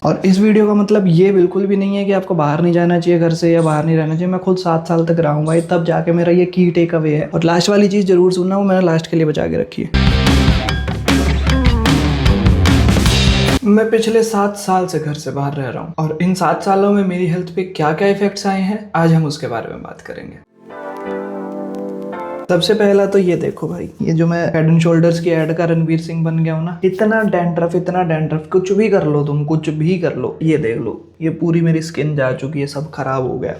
और इस वीडियो का मतलब ये बिल्कुल भी नहीं है कि आपको बाहर नहीं जाना चाहिए घर से या बाहर नहीं रहना चाहिए। मैं खुद 7 साल तक रहा हूँ भाई, तब जाके मेरा ये की टेक अवे है। और लास्ट वाली चीज़ जरूर सुनना, वो मैंने लास्ट के लिए बचा के रखी है। मैं पिछले 7 साल से घर से बाहर रह रहा हूँ और इन 7 सालों में मेरी हेल्थ पे क्या क्या इफेक्ट्स आए हैं, आज हम उसके बारे में बात करेंगे। सबसे पहला तो ये देखो भाई, ये जो मैं हेड एंड शोल्डर्स की ऐड का रणवीर सिंह बन गया हूँ ना, इतना डैंड्रफ, कुछ भी कर लो तुम, कुछ भी कर लो। ये देख लो, ये पूरी मेरी स्किन जा चुकी है, सब खराब हो गया।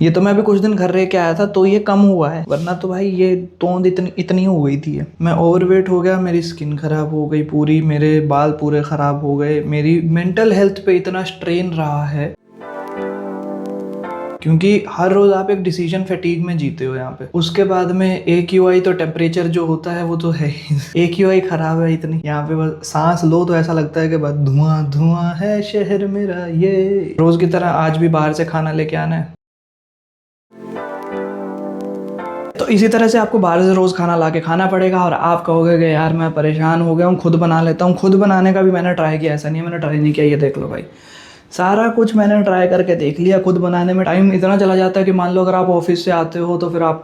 ये तो मैं अभी कुछ दिन घर रह के आया था तो ये कम हुआ है, वरना तो भाई ये तोंद इतनी हो गई थी। मैं ओवरवेट हो गया, मेरी स्किन खराब हो गई पूरी, मेरे बाल पूरे खराब हो गए, मेरी मेंटल हेल्थ पे इतना स्ट्रेन रहा है क्योंकि हर रोज आप एक डिसीजन फैटीग में जीते हो यहाँ पे। उसके बाद में AQI तो टेम्परेचर जो होता है वो तो है ही। AQI खराब है इतनी, यहाँ पे बस सांस लो तो ऐसा लगता है कि बस धुआं धुआं है शहर मेरा। ये रोज की तरह आज भी बाहर से खाना लेके आना है, तो इसी तरह से आपको बाहर से रोज खाना ला के खाना पड़ेगा और आप कहोगे कि यार मैं परेशान हो गया हूँ, खुद बना लेता हूँ। खुद बनाने का भी मैंने ट्राई किया, ऐसा नहीं है मैंने ट्राई नहीं किया। ये देख लो भाई, सारा कुछ मैंने ट्राई करके देख लिया। खुद बनाने में टाइम इतना चला जाता है कि मान लो अगर आप ऑफिस से आते हो तो फिर आप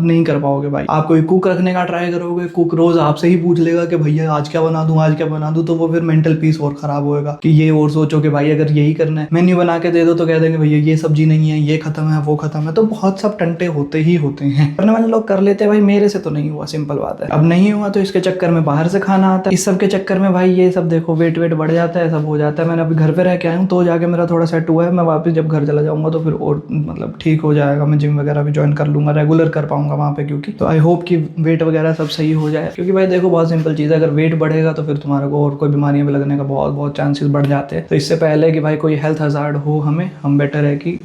नहीं कर पाओगे भाई। आप कोई कुक रखने का ट्राई करोगे, कुक रोज आपसे ही पूछ लेगा कि भैया आज क्या बना दूं, आज क्या बना दूं, तो वो फिर मेंटल पीस और खराब होएगा कि ये और सोचो कि भाई अगर यही करना है। मेन्यू बना के दे दो तो कह देंगे भैया ये सब्जी नहीं है, ये खत्म है, वो खत्म है। तो बहुत सब टंटे होते ही होते हैं, करने वाले लोग कर लेते हैं भाई। मेरे से तो नहीं हुआ, सिंपल बात है। अब नहीं हुआ तो इसके चक्कर में बाहर से खाना आता है, इस सब के चक्कर में भाई ये सब देखो वेट बढ़ जाता है, सब हो जाता है। मैंने अभी घर पे रह के आया हूँ तो जाके मेरा थोड़ा सेट हुआ है। मैं वापस जब घर चला जाऊंगा तो फिर और मतलब ठीक हो जाएगा। मैं जिम वगैरह भी ज्वाइन कर लूंगा, रेगुलर कर पाऊंगा वहाँ पे, क्योंकि तो आई होप कि वेट वगैरह सब सही हो जाए। क्योंकि भाई देखो बहुत सिंपल चीज़ है, अगर वेट बढ़ेगा तो फिर तुम्हारे को और कोई बीमारियां भी लगने का बहुत चांसेस बढ़ जाते हैं। तो इससे पहले कि भाई कोई हेल्थ हज़ार्ड हो हम बेटर है कि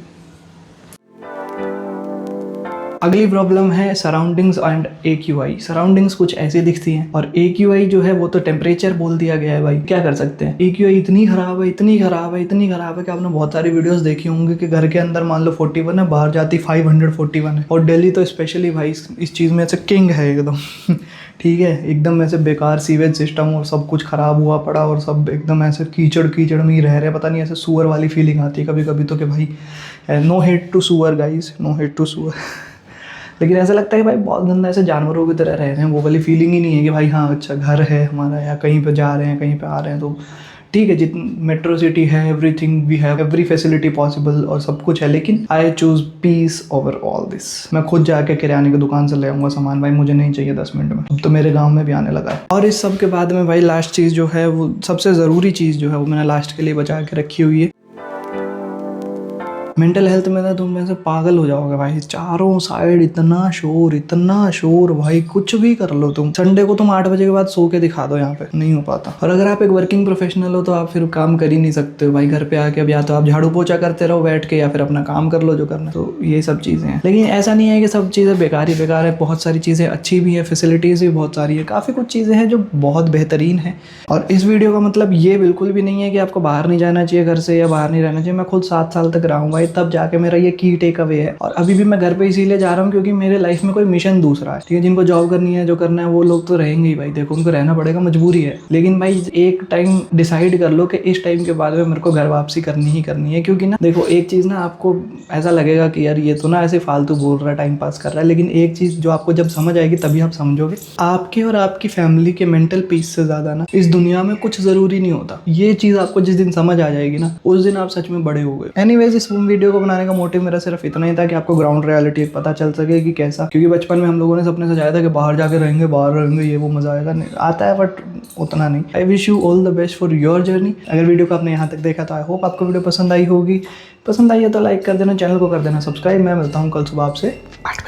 अगली प्रॉब्लम है सराउंडिंग्स एंड AQI। सराउंडिंग्स कुछ ऐसी दिखती हैं और AQI जो है वो तो टेम्परेचर बोल दिया गया है भाई, क्या कर सकते हैं। AQI इतनी खराब है कि आपने बहुत सारी वीडियोस देखी होंगी कि घर के अंदर मान लो 41 है, बाहर जाती 541 है। और दिल्ली तो स्पेशली भाई इस चीज़ में ऐसे किंग है एकदम। ठीक है, एकदम ऐसे बेकार सीवेज सिस्टम और सब कुछ खराब हुआ पड़ा और सब एकदम ऐसे कीचड़ में ही रह रहे, पता नहीं ऐसे सुअर वाली फीलिंग आती है कभी कभी तो कि भाई नो हेट टू सुअर गाइज, नो हेट टू सुअर। लेकिन ऐसा लगता है कि भाई बहुत गंदा ऐसे जानवरों की तरह रह रहे हैं, वो वाली फीलिंग ही नहीं है कि भाई हाँ अच्छा घर है हमारा, या कहीं पे जा रहे हैं कहीं पे आ रहे हैं। तो ठीक है, जितनी मेट्रो सिटी है, everything we have, every facility possible और सब कुछ है, लेकिन I choose peace over all this. मैं खुद जाके किराने की दुकान से ले आऊँगा सामान, भाई मुझे नहीं चाहिए 10 मिनट में। अब तो मेरे गाँव में भी आने लगा है। और इस सब के बाद में भाई लास्ट चीज़ जो है, वो सबसे ज़रूरी चीज़ जो है वो मैंने लास्ट के लिए बचा के रखी हुई है। मेंटल हेल्थ में ना तुम ऐसे पागल हो जाओगे भाई, चारों साइड इतना शोर भाई, कुछ भी कर लो तुम। संडे को तुम 8 बजे के बाद सो के दिखा दो, यहाँ पे नहीं हो पाता। और अगर आप एक वर्किंग प्रोफेशनल हो तो आप फिर काम कर ही नहीं सकते हो भाई घर पे आके। अब या तो आप झाड़ू पोछा करते रहो बैठ के, या फिर अपना काम कर लो जो करना है। तो ये सब चीज़ें हैं, लेकिन ऐसा नहीं है कि सब चीज़ें बेकार है। बहुत सारी चीज़ें अच्छी भी है, फैसिलिटीज़ भी बहुत सारी है, काफ़ी कुछ चीज़ें हैं जो बहुत बेहतरीन है। और इस वीडियो का मतलब ये बिल्कुल भी नहीं है कि आपको बाहर नहीं जाना चाहिए घर से या बाहर नहीं रहना चाहिए। मैं खुद 7 साल तक रहा हूँ भाई, तब जाके मेरा ये की टेक अवे है। और अभी भी मैं घर पे इसीलिए जा रहा हूँ क्योंकि मेरे लाइफ में कोई मिशन दूसरा है। ठीक है, जिनको जॉब करनी है, जो करना है, वो लोग तो रहेंगे ही भाई, देखो उनको रहना पड़ेगा, मजबूरी है। लेकिन भाई एक टाइम डिसाइड कर लो कि इस टाइम के बाद में मेरे को घर वापसी करनी ही करनी है। क्योंकि ना देखो एक चीज़ ना, आपको ऐसा लगेगा कि यार ये तो ना ऐसे फालतू बोल रहा है, टाइम पास कर रहा है, लेकिन एक चीज़ जो आपको जब समझ आएगी तभी आप समझोगे, आपके और आपकी फैमिली के मेंटल पीस से ज़्यादा ना इस दुनिया में कुछ ज़रूरी नहीं होता। ये चीज़ आपको जिस दिन समझ आ जाएगी ना, उस दिन आप सच में बड़े हो गए। एनीवेज, इस वीडियो को बनाने का मोटिव मेरा सिर्फ इतना ही था कि आपको ग्राउंड रियलिटी पता चल सके कि कैसा। क्योंकि बचपन में हम लोगों ने सपने सजाया था कि बाहर जाके रहेंगे, ये वो मजा आएगा, नहीं आता है बट उतना नहीं। I wish you all the best for your journey. अगर वीडियो को आपने यहाँ तक देखा तो आई होप आपको वीडियो पसंद आई होगी। पसंद आई है तो लाइक कर देना, चैनल को कर देना सब्सक्राइब। मैं मिलता हूँ कल सुबह आपसे 8